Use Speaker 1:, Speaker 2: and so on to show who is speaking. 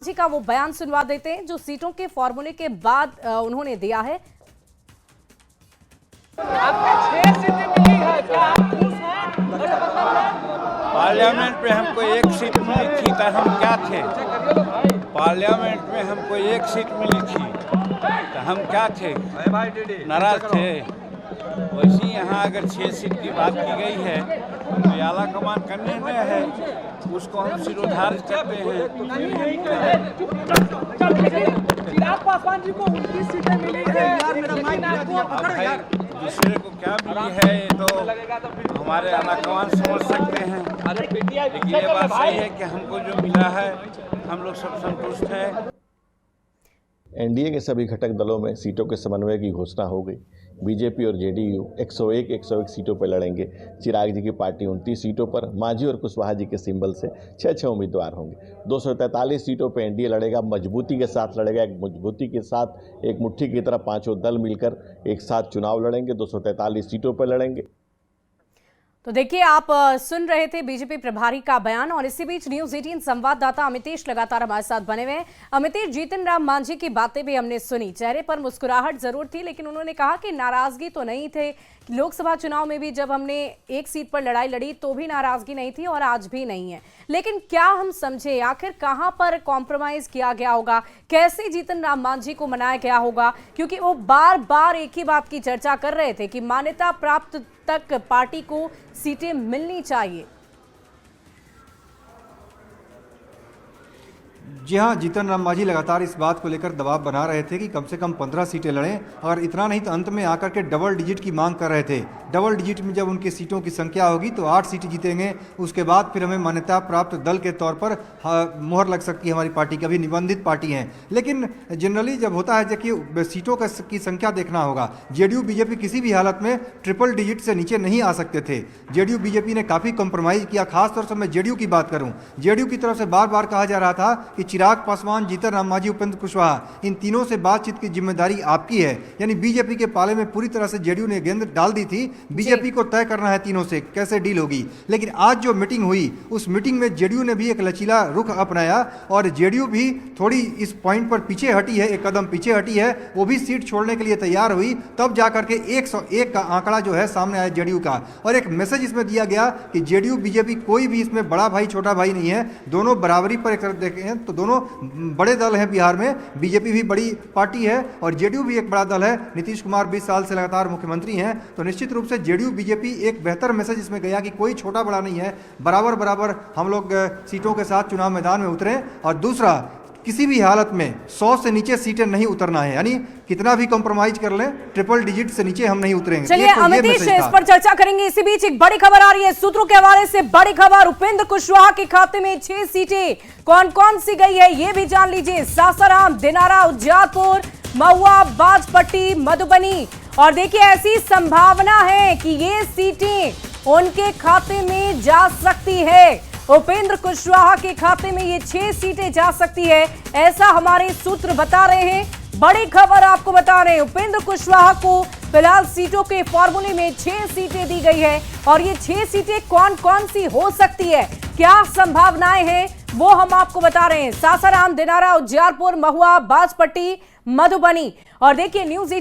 Speaker 1: जी का वो बयान सुनवा देते हैं जो सीटों के फॉर्मूले के बाद उन्होंने दिया है।
Speaker 2: पार्लियामेंट में हमको एक सीट मिली थी तो हम क्या थे। पार्लियामेंट में हमको एक सीट मिली थी तो हम क्या थे, नाराज थे। वैसे यहाँ अगर 6 सीट की बात की गई है तो आला कमान का निर्णय है, उसको हम सिरोधार्य करते हैं।
Speaker 3: चिराग पासवान जी को 29 सीटें मिली है,
Speaker 2: दूसरे को क्या मिली है ये तो हमारे आला कमान समझ सकते हैं, लेकिन ये बात सही है कि हमको जो मिला है हम लोग सब संतुष्ट हैं।
Speaker 4: एनडीए के सभी घटक दलों में सीटों के समन्वय की घोषणा हो गई। बीजेपी और जेडीयू 101 सीटों पर लड़ेंगे। चिराग जी की पार्टी 29 सीटों पर, मांझी और कुशवाहा जी के सिंबल से 6 उम्मीदवार होंगे। 243 सीटों पर एनडीए लड़ेगा, मजबूती के साथ लड़ेगा। एक मजबूती के साथ एक मुट्ठी की तरह पांचों दल मिलकर एक साथ चुनाव लड़ेंगे, 243 सीटों पर लड़ेंगे।
Speaker 1: तो देखिए, आप सुन रहे थे बीजेपी प्रभारी का बयान और इसी बीच न्यूज़ 18 संवाददाता अमितेश लगातार हमारे साथ बने हुए हैं। अमितेश, जीतन राम मांझी की बातें भी हमने सुनी, चेहरे पर मुस्कुराहट जरूर थी, लेकिन उन्होंने कहा कि नाराजगी तो नहीं थे। लोकसभा चुनाव में भी जब हमने एक सीट पर लड़ाई लड़ी तो भी नाराजगी नहीं थी और आज भी नहीं है। लेकिन क्या हम समझे आखिर कहां पर कॉम्प्रोमाइज किया गया होगा, कैसे जीतन राम मांझी को मनाया गया होगा, क्योंकि वो बार बार एक ही बात की चर्चा कर रहे थे कि मान्यता प्राप्त तक पार्टी को सीटें मिलनी चाहिए।
Speaker 5: जी हाँ, जीतन राम मांझी लगातार इस बात को लेकर दबाव बना रहे थे कि कम से कम 15 सीटें लड़ें, और इतना नहीं तो अंत में आकर के डबल डिजिट की मांग कर रहे थे। डबल डिजिट में जब उनकी सीटों की संख्या होगी तो 8 सीटें जीतेंगे, उसके बाद फिर हमें मान्यता प्राप्त दल के तौर पर मोहर लग सकती है। हमारी पार्टी की अभी निबंधित पार्टी है, लेकिन जनरली जब होता है कि सीटों की संख्या देखना होगा। जेडीयू बीजेपी किसी भी हालत में ट्रिपल डिजिट से नीचे नहीं आ सकते थे। जेडीयू बीजेपी ने काफ़ी कॉम्प्रोमाइज़ किया। खासतौर से मैं जेडीयू की बात करूँ, जेडीयू की तरफ से बार बार कहा जा रहा था कि चिराग पासवान, जीतन राम मांझी, उपेंद्र कुशवाहा, इन तीनों से बातचीत की जिम्मेदारी आपकी है। यानी बीजेपी के पाले में पूरी तरह से जेडीयू ने गेंद डाल दी थी। बीजेपी को तय करना है तीनों से कैसे डील होगी। लेकिन आज जो मीटिंग हुई, उस मीटिंग में जेडीयू ने भी एक लचीला रुख अपनाया और जेडीयू भी थोड़ी इस पॉइंट पर पीछे हटी है, एक कदम पीछे हटी है। वो भी सीट छोड़ने के लिए तैयार हुई, तब जाकर के 101 का आंकड़ा जो है सामने आया जेडीयू का। और एक मैसेज इसमें दिया गया कि जेडीयू बीजेपी कोई भी इसमें बड़ा भाई छोटा भाई नहीं है, दोनों बराबरी पर एक तरफ देखें तो दोनों बड़े दल हैं। बिहार में बीजेपी भी बड़ी पार्टी है और जेडीयू भी एक बड़ा दल है। नीतीश कुमार 20 साल से लगातार मुख्यमंत्री हैं, तो निश्चित रूप से जेडीयू बीजेपी एक बेहतर मैसेज इसमें गया कि कोई छोटा बड़ा नहीं है, बराबर बराबर हम लोग सीटों के साथ चुनाव मैदान में उतरें। और दूसरा, किसी भी हालत में 100 से नीचे सीटें नहीं उतरना है, यानी कितना भी कॉम्प्रोमाइज कर लें, ट्रिपल डिजिट से नीचे हम नहीं उतरेंगे।
Speaker 1: चलिए अमितेश, इस पर चर्चा करेंगे। इसी बीच एक बड़ी खबर आ रही है सूत्रों के हवाले से, बड़ी खबर, उपेंद्र कुशवाहा के खाते में 6 सीटें कौन कौन सी गई है ये भी जान लीजिए। सासाराम, दिनारा, उजियारपुर, महुआ, बाजपट्टी, मधुबनी। और देखिए, ऐसी संभावना है कि ये सीटें उनके खाते में जा सकती है। उपेंद्र कुशवाहा के खाते में ये 6 सीटें जा सकती है, ऐसा हमारे सूत्र बता रहे हैं। बड़ी खबर आपको बता रहे हैं, उपेंद्र कुशवाहा को फिलहाल सीटों के फॉर्मूले में 6 सीटें दी गई है और ये 6 सीटें कौन कौन सी हो सकती है, क्या संभावनाएं हैं, वो हम आपको बता रहे हैं। सासाराम, दिनारा, उजियारपुर, महुआ, बाजपट्टी, मधुबनी। और देखिए न्यूज़